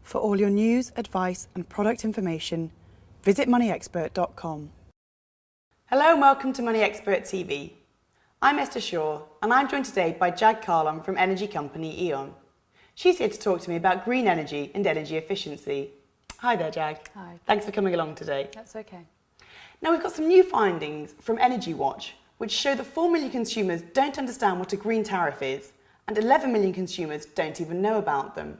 For all your news, advice and product information, visit MoneyExpert.com. Hello and welcome to MoneyExpert TV. I'm Esther Shaw and I'm joined today by Jag Kahlon from energy company Eon. She's here to talk to me about green energy and energy efficiency. Hi there, Jag. Hi. Thanks for coming along today. That's okay. Now we've got some new findings from Energy Watch which show that 4 million consumers don't understand what a green tariff is and 11 million consumers don't even know about them.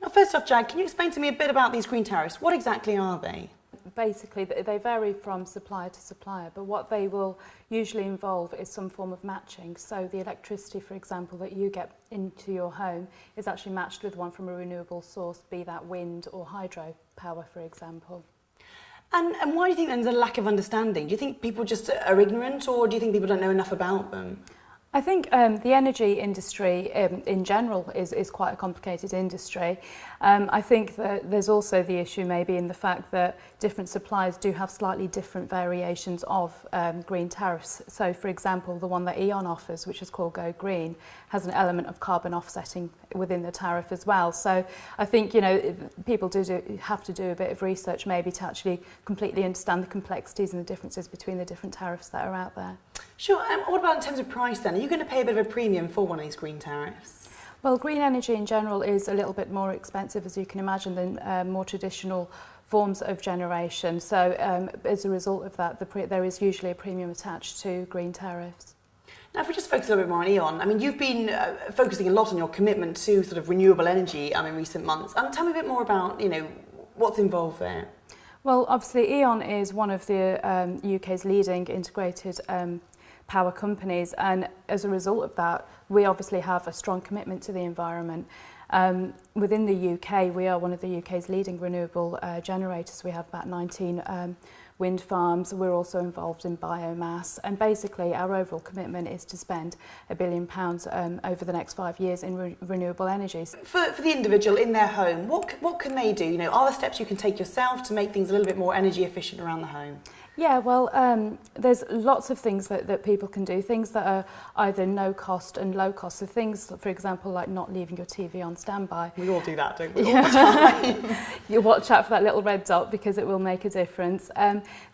Now first off, Jag, can you explain to me a bit about these green tariffs? What exactly are they? Basically, they vary from supplier to supplier, but what they will usually involve is some form of matching. So the electricity, for example, that you get into your home is actually matched with one from a renewable source, be that wind or hydro power, for example. And why do you think there's a lack of understanding? Do you think people just are ignorant, or do you think people don't know enough about them? I think the energy industry in general is quite a complicated industry. I think that there's also the issue maybe in the fact that different suppliers do have slightly different variations of green tariffs. So for example, the one that Eon offers, which is called Go Green, has an element of carbon offsetting within the tariff as well. So I think, you know, people have to do a bit of research maybe to actually completely understand the complexities and the differences between the different tariffs that are out there. Sure. What about in terms of price then? Are you going to pay a bit of a premium for one of these green tariffs? Well, green energy in general is a little bit more expensive, as you can imagine, than more traditional forms of generation. So as a result of that, there is usually a premium attached to green tariffs. Now, if we just focus a little bit more on Eon, I mean, you've been focusing a lot on your commitment to sort of renewable energy in recent months. Tell me a bit more about, you know, what's involved there. Well, obviously, Eon is one of the UK's leading integrated power companies, and as a result of that, we obviously have a strong commitment to the environment. Within the UK, we are one of the UK's leading renewable generators. We have about 19 wind farms. We're also involved in biomass, and basically our overall commitment is to spend £1 billion over the next 5 years in renewable energies. For the individual in their home, what can they do? You know, are there steps you can take yourself to make things a little bit more energy efficient around the home? Yeah, well, there's lots of things that people can do, things that are either no cost and low cost. So things, for example, like not leaving your TV on standby. We all do that, don't we? All the time. You watch out for that little red dot because it will make a difference.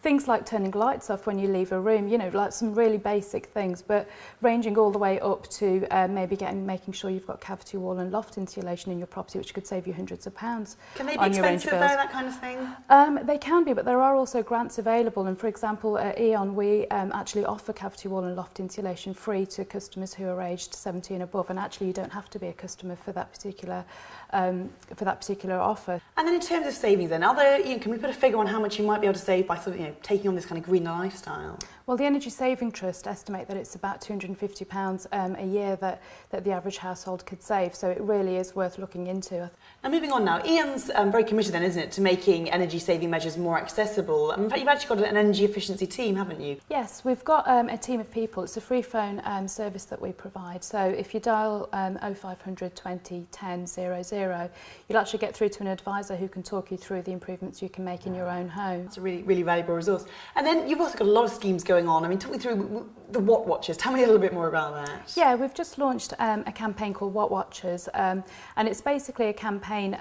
Things like turning lights off when you leave a room, you know, like some really basic things, but ranging all the way up to maybe making sure you've got cavity wall and loft insulation in your property, which could save you hundreds of pounds. Can they be expensive though, that kind of thing? They can be, but there are also grants available. And for example, at Eon, we actually offer cavity wall and loft insulation free to customers who are aged 70 and above. And actually, you don't have to be a customer for that particular offer. And then in terms of savings, then, can we put a figure on how much you might be able to save by sort of, you know, taking on this kind of greener lifestyle? Well, the Energy Saving Trust estimate that it's about £250 a year that the average household could save. So it really is worth looking into. Now, moving on now, Eon's very committed then, isn't it, to making energy saving measures more accessible? In fact, you've actually got an energy efficiency team, haven't you? Yes, we've got a team of people. It's a free phone service that we provide. So if you dial 0500 20 10 00, you'll actually get through to an advisor who can talk you through the improvements you can make in your own home. It's a really, really valuable resource. And then you've also got a lot of schemes going on. I mean, talk me through the What Watchers. Tell me a little bit more about that. Yeah, we've just launched a campaign called What Watchers, and it's basically a campaign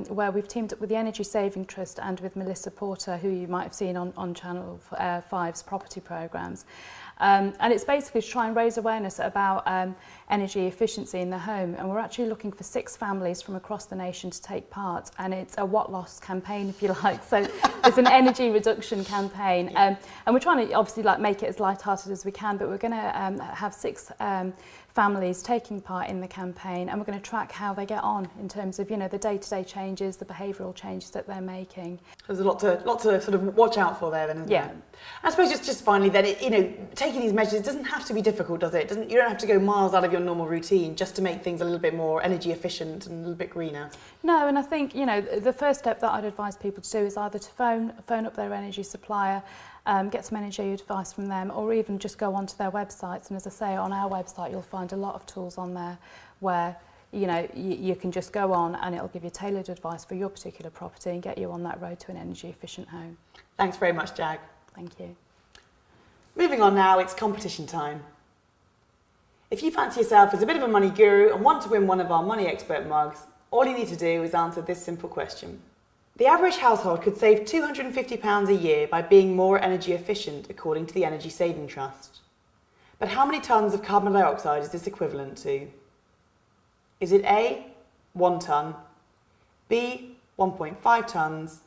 where we've teamed up with the Energy Saving Trust and with Melissa Porter, who you might have seen on Channel 5's property programmes. And it's basically to try and raise awareness about energy efficiency in the home. And we're actually looking for 6 families from across the nation to take part. And it's a what loss campaign, if you like. So it's an energy reduction campaign. And we're trying to obviously make it as light-hearted as we can, but we're going to have 6 families taking part in the campaign, and we're going to track how they get on in terms of, you know, the day-to-day changes, the behavioural changes that they're making. There's a lot to sort of watch out for there then, isn't there? I suppose just finally then, you know, taking these measures, it doesn't have to be difficult, does it? You don't have to go miles out of your normal routine just to make things a little bit more energy efficient and a little bit greener. No, and I think, you know, the first step that I'd advise people to do is either to phone up their energy supplier, get some energy advice from them, or even just go onto their websites. And as I say, on our website you'll find a lot of tools on there where, you know, you can just go on and it'll give you tailored advice for your particular property and get you on that road to an energy efficient home. Thanks very much, Jag. Thank you. Moving on now, it's competition time. If you fancy yourself as a bit of a money guru and want to win one of our Money Expert mugs, All you need to do is answer this simple question. The average household could save £250 a year by being more energy efficient, according to the Energy Saving Trust. But how many tonnes of carbon dioxide is this equivalent to? Is it A, 1 tonne, B, 1.5 tonnes,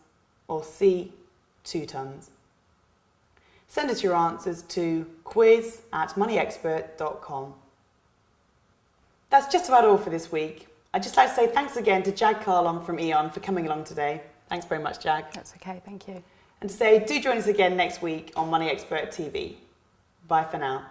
or C, 2 tonnes? Send us your answers to quiz@moneyexpert.com. That's just about all for this week. I'd just like to say thanks again to Jag Kahlon from Eon for coming along today. Thanks very much, Jag. That's okay, thank you. And to say, do join us again next week on Money Expert TV. Bye for now.